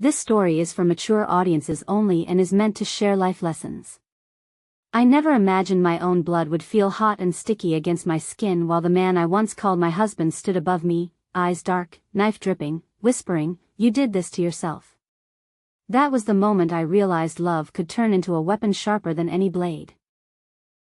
This story is for mature audiences only and is meant to share life lessons. I never imagined my own blood would feel hot and sticky against my skin while the man I once called my husband stood above me, eyes dark, knife dripping, whispering, "You did this to yourself." That was the moment I realized love could turn into a weapon sharper than any blade.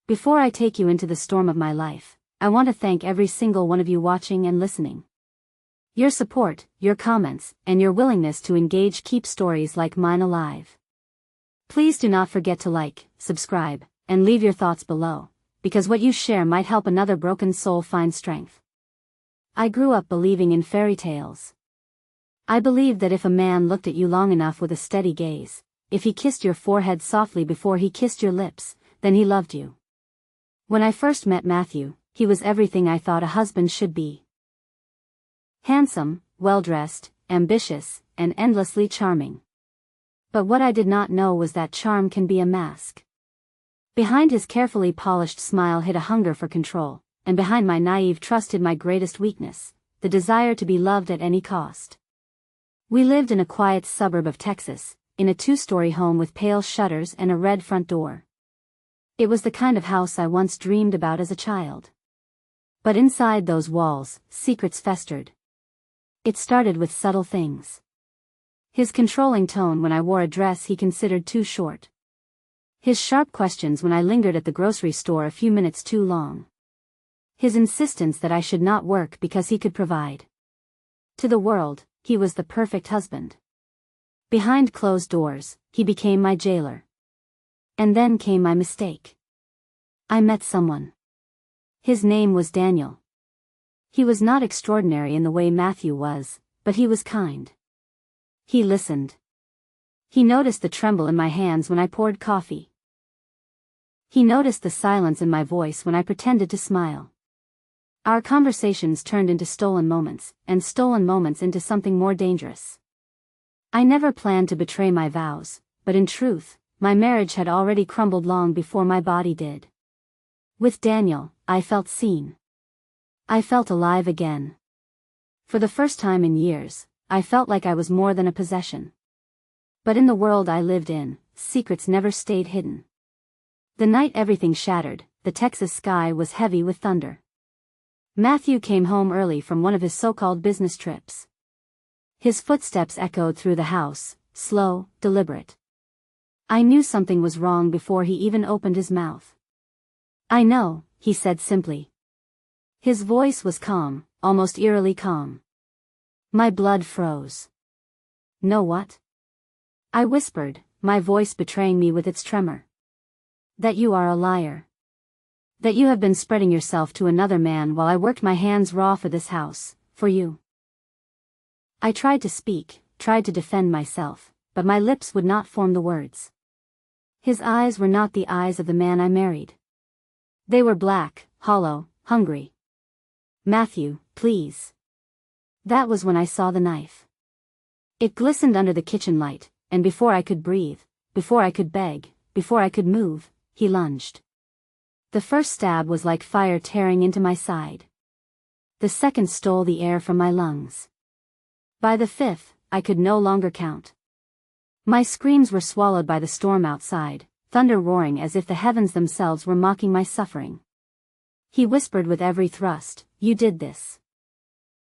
Before I take you into the storm of my life, I want to thank every single one of you watching and listening. Your support, your comments, and your willingness to engage keep stories like mine alive. Please do not forget to like, subscribe, and leave your thoughts below, because what you share might help another broken soul find strength. I grew up believing in fairy tales. I believed that if a man looked at you long enough with a steady gaze, if he kissed your forehead softly before he kissed your lips, then he loved you. When I first met Matthew, he was everything I thought a husband should be. Handsome, well-dressed, ambitious, and endlessly charming. But what I did not know was that charm can be a mask. Behind his carefully polished smile hid a hunger for control, and behind my naive trust hid my greatest weakness, the desire to be loved at any cost. We lived in a quiet suburb of Texas, in a 2-story home with pale shutters and a red front door. It was the kind of house I once dreamed about as a child. But inside those walls, secrets festered. It started with subtle things. His controlling tone when I wore a dress he considered too short. His sharp questions when I lingered at the grocery store a few minutes too long. His insistence that I should not work because he could provide. To the world, he was the perfect husband. Behind closed doors, he became my jailer. And then came my mistake. I met someone. His name was Daniel. He was not extraordinary in the way Matthew was, but he was kind. He listened. He noticed the tremble in my hands when I poured coffee. He noticed the silence in my voice when I pretended to smile. Our conversations turned into stolen moments, and stolen moments into something more dangerous. I never planned to betray my vows, but in truth, my marriage had already crumbled long before my body did. With Daniel, I felt seen. I felt alive again. For the first time in years, I felt like I was more than a possession. But in the world I lived in, secrets never stayed hidden. The night everything shattered, the Texas sky was heavy with thunder. Matthew came home early from one of his so-called business trips. His footsteps echoed through the house, slow, deliberate. I knew something was wrong before he even opened his mouth. "I know," he said simply. His voice was calm, almost eerily calm. My blood froze. "Know what?" I whispered, my voice betraying me with its tremor. "That you are a liar. That you have been spreading yourself to another man while I worked my hands raw for this house, for you." I tried to speak, tried to defend myself, but my lips would not form the words. His eyes were not the eyes of the man I married. They were black, hollow, hungry. "Matthew, please." That was when I saw the knife. It glistened under the kitchen light, and before I could breathe, before I could beg, before I could move, he lunged. The first stab was like fire tearing into my side. The second stole the air from my lungs. By the fifth, I could no longer count. My screams were swallowed by the storm outside, thunder roaring as if the heavens themselves were mocking my suffering. He whispered with every thrust, "You did this.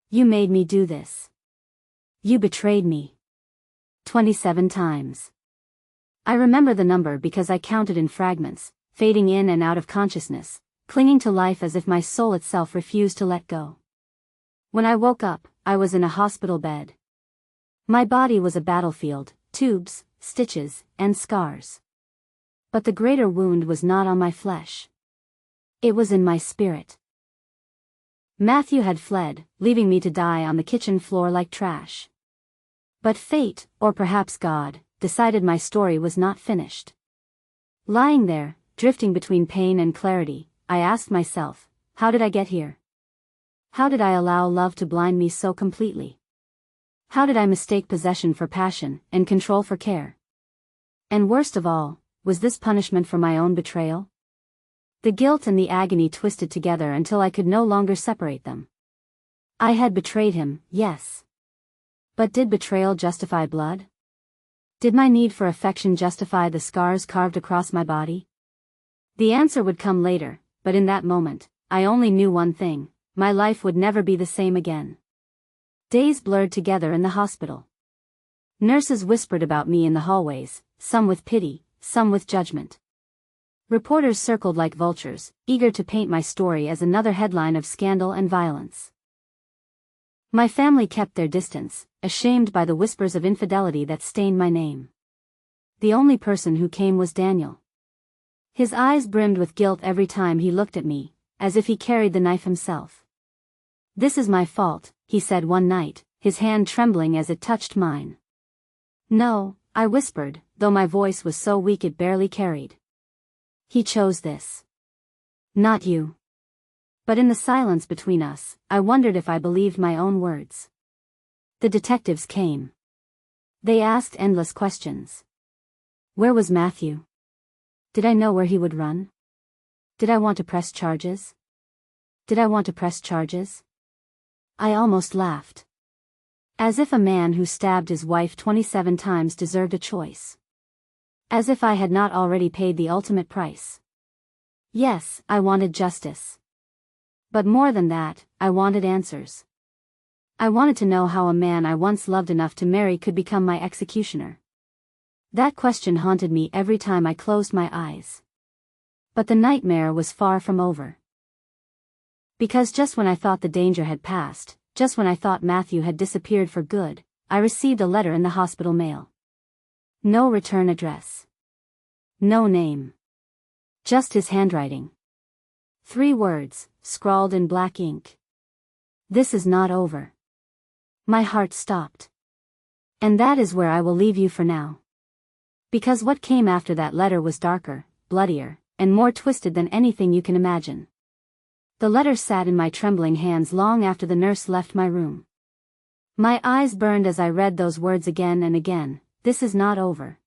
You made me do this. You betrayed me." 27 times. I remember the number because I counted in fragments, fading in and out of consciousness, clinging to life as if my soul itself refused to let go. When I woke up, I was in a hospital bed. My body was a battlefield, tubes, stitches, and scars. But the greater wound was not on my flesh. It was in my spirit. Matthew had fled, leaving me to die on the kitchen floor like trash. But fate, or perhaps God, decided my story was not finished. Lying there, drifting between pain and clarity, I asked myself, how did I get here? How did I allow love to blind me so completely? How did I mistake possession for passion, and control for care? And worst of all, was this punishment for my own betrayal? The guilt and the agony twisted together until I could no longer separate them. I had betrayed him, yes. But did betrayal justify blood? Did my need for affection justify the scars carved across my body? The answer would come later, but in that moment, I only knew one thing: my life would never be the same again. Days blurred together in the hospital. Nurses whispered about me in the hallways, some with pity, some with judgment. Reporters circled like vultures, eager to paint my story as another headline of scandal and violence. My family kept their distance, ashamed by the whispers of infidelity that stained my name. The only person who came was Daniel. His eyes brimmed with guilt every time he looked at me, as if he carried the knife himself. "This is my fault," he said one night, his hand trembling as it touched mine. "No," I whispered, though my voice was so weak it barely carried. "He chose this. Not you." But in the silence between us, I wondered if I believed my own words. The detectives came. They asked endless questions. Where was Matthew? Did I know where he would run? Did I want to press charges? I almost laughed. As if a man who stabbed his wife 27 times deserved a choice. As if I had not already paid the ultimate price. Yes, I wanted justice. But more than that, I wanted answers. I wanted to know how a man I once loved enough to marry could become my executioner. That question haunted me every time I closed my eyes. But the nightmare was far from over. Because just when I thought the danger had passed, just when I thought Matthew had disappeared for good, I received a letter in the hospital mail. No return address. No name. Just his handwriting. 3 words, scrawled in black ink. "This is not over." My heart stopped. And that is where I will leave you for now. Because what came after that letter was darker, bloodier, and more twisted than anything you can imagine. The letter sat in my trembling hands long after the nurse left my room. My eyes burned as I read those words again and again: "This is not over."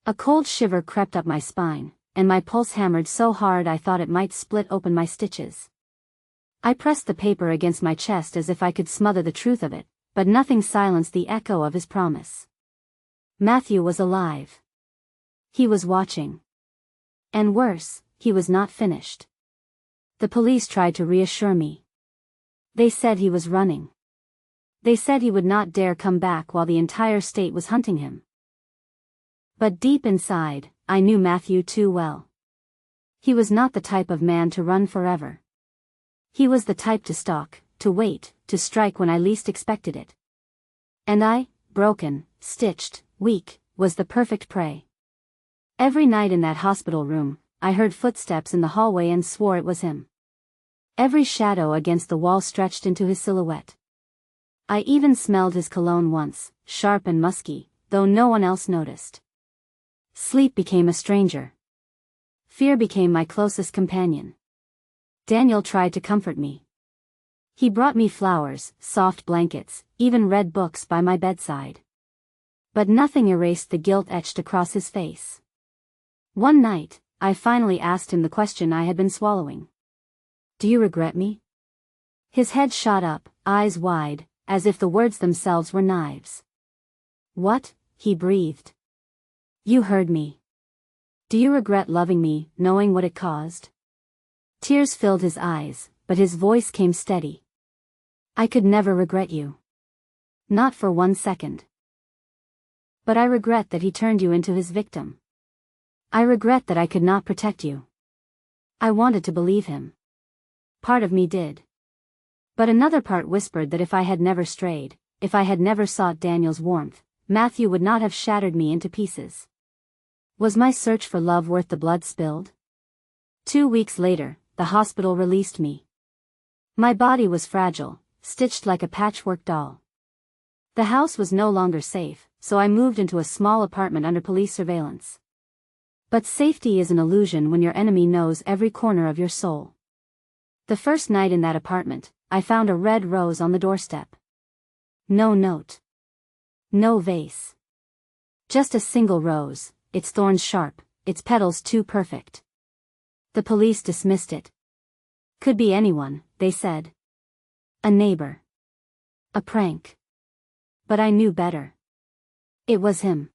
A cold shiver crept up my spine, and my pulse hammered so hard I thought it might split open my stitches. I pressed the paper against my chest as if I could smother the truth of it, but nothing silenced the echo of his promise. Matthew was alive. He was watching. And worse, he was not finished. The police tried to reassure me. They said he was running. They said he would not dare come back while the entire state was hunting him. But deep inside, I knew Matthew too well. He was not the type of man to run forever. He was the type to stalk, to wait, to strike when I least expected it. And I, broken, stitched, weak, was the perfect prey. Every night in that hospital room, I heard footsteps in the hallway and swore it was him. Every shadow against the wall stretched into his silhouette. I even smelled his cologne once, sharp and musky, though no one else noticed. Sleep became a stranger. Fear became my closest companion. Daniel tried to comfort me. He brought me flowers, soft blankets, even read books by my bedside. But nothing erased the guilt etched across his face. One night, I finally asked him the question I had been swallowing. "Do you regret me?" His head shot up, eyes wide, as if the words themselves were knives. "What?" he breathed. "You heard me. Do you regret loving me, knowing what it caused?" Tears filled his eyes, but his voice came steady. "I could never regret you. Not for 1 second. But I regret that he turned you into his victim. I regret that I could not protect you." I wanted to believe him. Part of me did. But another part whispered that if I had never strayed, if I had never sought Daniel's warmth, Matthew would not have shattered me into pieces. Was my search for love worth the blood spilled? 2 weeks later, the hospital released me. My body was fragile, stitched like a patchwork doll. The house was no longer safe, so I moved into a small apartment under police surveillance. But safety is an illusion when your enemy knows every corner of your soul. The first night in that apartment, I found a red rose on the doorstep. No note. No vase. Just a single rose, its thorns sharp, its petals too perfect. The police dismissed it. Could be anyone, they said. A neighbor. A prank. But I knew better. It was him.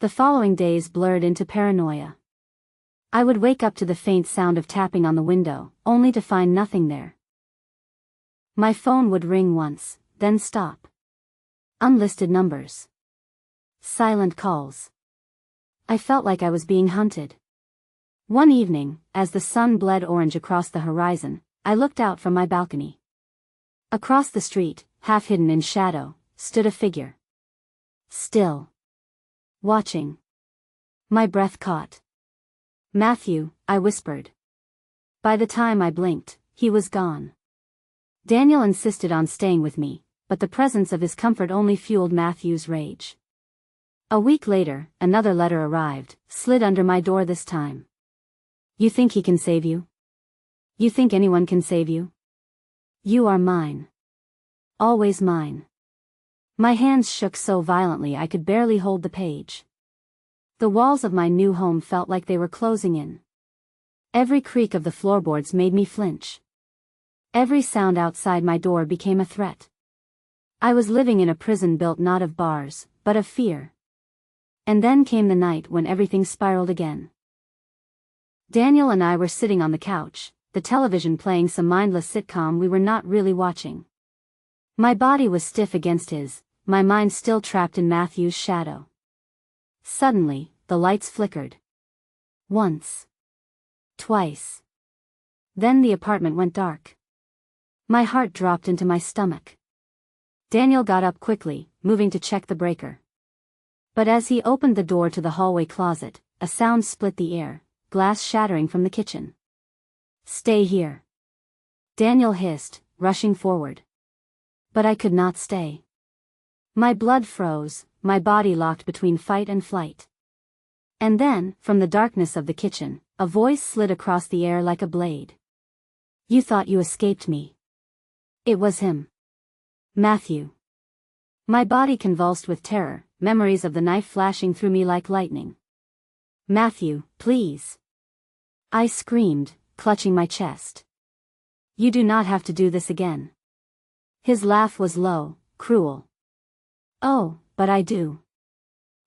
The following days blurred into paranoia. I would wake up to the faint sound of tapping on the window, only to find nothing there. My phone would ring once, then stop. Unlisted numbers. Silent calls. I felt like I was being hunted. One evening, as the sun bled orange across the horizon, I looked out from my balcony. Across the street, half hidden in shadow, stood a figure. Still. Watching. My breath caught. "Matthew," I whispered. By the time I blinked, he was gone. Daniel insisted on staying with me, but the presence of his comfort only fueled Matthew's rage. A week later, another letter arrived, slid under my door this time. "You think he can save you? You think anyone can save you? You are mine. Always mine." My hands shook so violently I could barely hold the page. The walls of my new home felt like they were closing in. Every creak of the floorboards made me flinch. Every sound outside my door became a threat. I was living in a prison built not of bars, but of fear. And then came the night when everything spiraled again. Daniel and I were sitting on the couch, the television playing some mindless sitcom we were not really watching. My body was stiff against his, my mind still trapped in Matthew's shadow. Suddenly, the lights flickered. Once. Twice. Then the apartment went dark. My heart dropped into my stomach. Daniel got up quickly, moving to check the breaker. But as he opened the door to the hallway closet, a sound split the air, glass shattering from the kitchen. "Stay here," Daniel hissed, rushing forward. But I could not stay. My blood froze, my body locked between fight and flight. And then, from the darkness of the kitchen, a voice slid across the air like a blade. "You thought you escaped me." It was him. Matthew. My body convulsed with terror, memories of the knife flashing through me like lightning. "Matthew, please," I screamed, clutching my chest. "You do not have to do this again." His laugh was low, cruel. "Oh, but I do."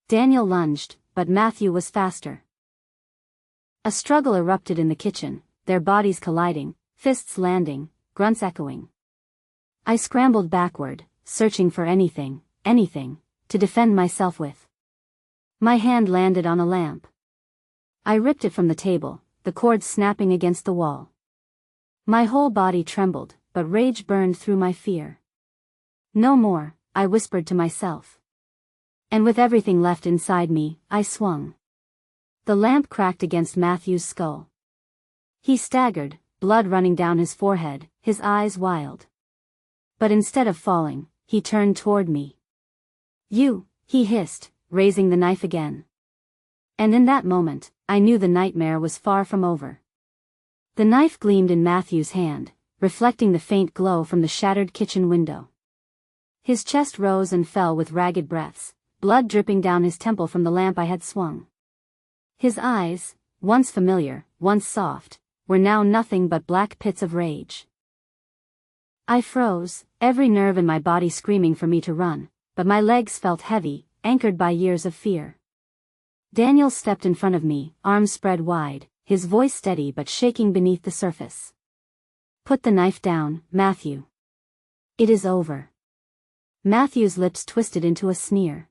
Daniel lunged, but Matthew was faster. A struggle erupted in the kitchen, their bodies colliding, fists landing, grunts echoing. I scrambled backward, searching for anything, to defend myself with. My hand landed on a lamp. I ripped it from the table, the cord snapping against the wall. My whole body trembled, but rage burned through my fear. "No more," I whispered to myself. And with everything left inside me, I swung. The lamp cracked against Matthew's skull. He staggered, blood running down his forehead, his eyes wild. But instead of falling, he turned toward me. "You," he hissed, raising the knife again. And in that moment, I knew the nightmare was far from over. The knife gleamed in Matthew's hand, reflecting the faint glow from the shattered kitchen window. His chest rose and fell with ragged breaths, blood dripping down his temple from the lamp I had swung. His eyes, once familiar, once soft, were now nothing but black pits of rage. I froze, every nerve in my body screaming for me to run, but my legs felt heavy, anchored by years of fear. Daniel stepped in front of me, arms spread wide, his voice steady but shaking beneath the surface. "Put the knife down, Matthew. It is over." Matthew's lips twisted into a sneer.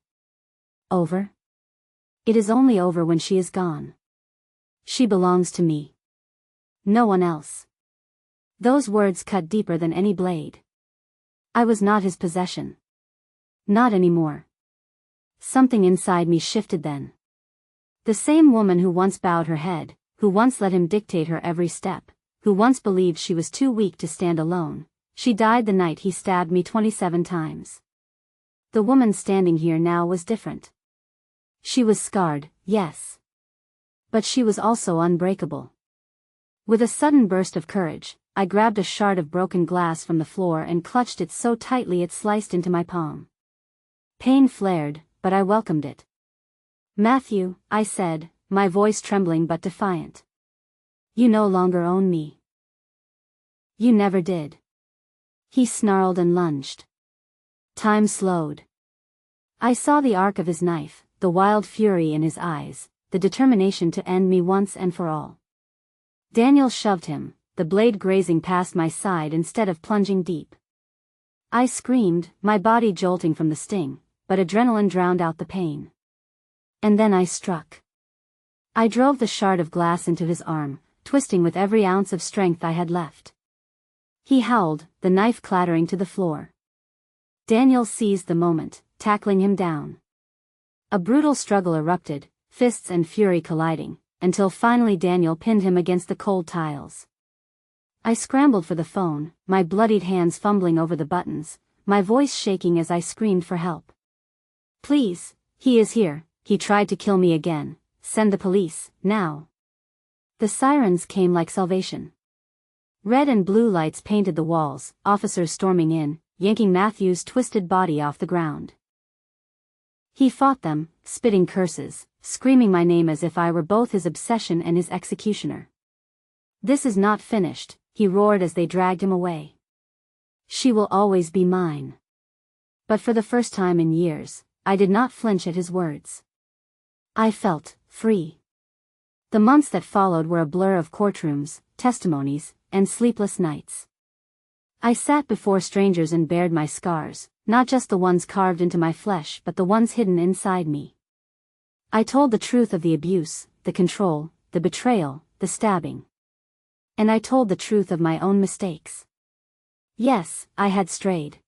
"Over? It is only over when she is gone. She belongs to me. No one else." Those words cut deeper than any blade. I was not his possession. Not anymore. Something inside me shifted then. The same woman who once bowed her head, who once let him dictate her every step, who once believed she was too weak to stand alone, she died the night he stabbed me 27 times. The woman standing here now was different. She was scarred, yes. But she was also unbreakable. With a sudden burst of courage, I grabbed a shard of broken glass from the floor and clutched it so tightly it sliced into my palm. Pain flared, but I welcomed it. "Matthew," I said, my voice trembling but defiant. "You no longer own me." "You never did." He snarled and lunged. Time slowed. I saw the arc of his knife, the wild fury in his eyes, the determination to end me once and for all. Daniel shoved him, the blade grazing past my side instead of plunging deep. I screamed, my body jolting from the sting, but adrenaline drowned out the pain. And then I struck. I drove the shard of glass into his arm, twisting with every ounce of strength I had left. He howled, the knife clattering to the floor. Daniel seized the moment, tackling him down. A brutal struggle erupted, fists and fury colliding, until finally Daniel pinned him against the cold tiles. I scrambled for the phone, my bloodied hands fumbling over the buttons, my voice shaking as I screamed for help. Please, he is here, he tried to kill me again, send the police, now. The sirens came like salvation. Red and blue lights painted the walls, officers storming in, yanking Matthew's twisted body off the ground. He fought them, spitting curses, screaming my name as if I were both his obsession and his executioner. This is not finished, he roared as they dragged him away. She will always be mine. But for the first time in years, I did not flinch at his words. I felt free. The months that followed were a blur of courtrooms, testimonies, and sleepless nights. I sat before strangers and bared my scars, not just the ones carved into my flesh but the ones hidden inside me. I told the truth of the abuse, the control, the betrayal, the stabbing. And I told the truth of my own mistakes. Yes, I had strayed.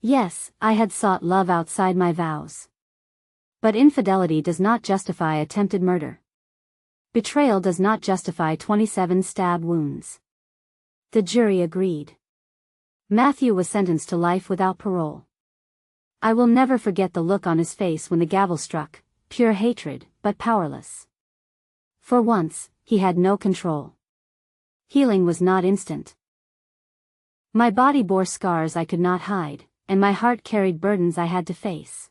Yes, I had sought love outside my vows. But infidelity does not justify attempted murder. Betrayal does not justify 27 stab wounds. The jury agreed. Matthew was sentenced to life without parole. I will never forget the look on his face when the gavel struck, pure hatred, but powerless. For once, he had no control. Healing was not instant. My body bore scars I could not hide, and my heart carried burdens I had to face.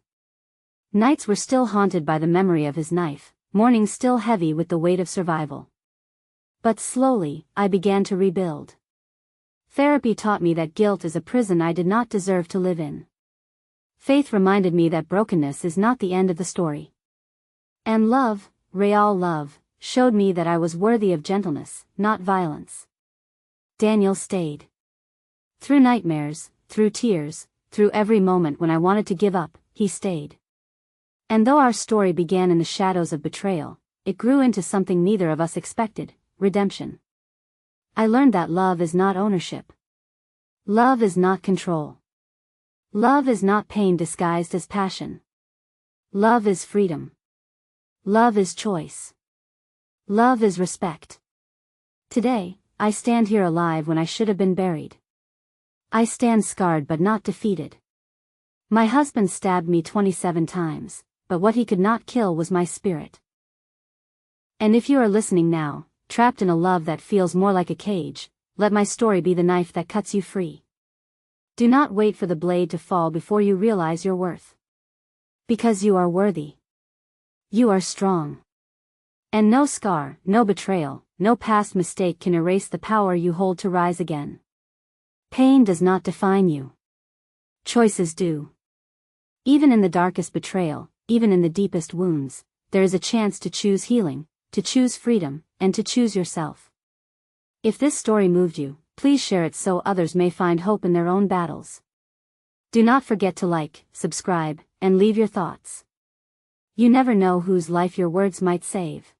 Nights were still haunted by the memory of his knife, mornings still heavy with the weight of survival. But slowly, I began to rebuild. Therapy taught me that guilt is a prison I did not deserve to live in. Faith reminded me that brokenness is not the end of the story. And love, real love, showed me that I was worthy of gentleness, not violence. Daniel stayed. Through nightmares, through tears, through every moment when I wanted to give up, he stayed. And though our story began in the shadows of betrayal, it grew into something neither of us expected, redemption. I learned that love is not ownership. Love is not control. Love is not pain disguised as passion. Love is freedom. Love is choice. Love is respect. Today, I stand here alive when I should have been buried. I stand scarred but not defeated. My husband stabbed me 27 times, but what he could not kill was my spirit. And if you are listening now, trapped in a love that feels more like a cage, let my story be the knife that cuts you free. Do not wait for the blade to fall before you realize your worth. Because you are worthy. You are strong. And no scar, no betrayal, no past mistake can erase the power you hold to rise again. Pain does not define you. Choices do. Even in the darkest betrayal, even in the deepest wounds, there is a chance to choose healing, to choose freedom, and to choose yourself. If this story moved you, please share it so others may find hope in their own battles. Do not forget to like, subscribe, and leave your thoughts. You never know whose life your words might save.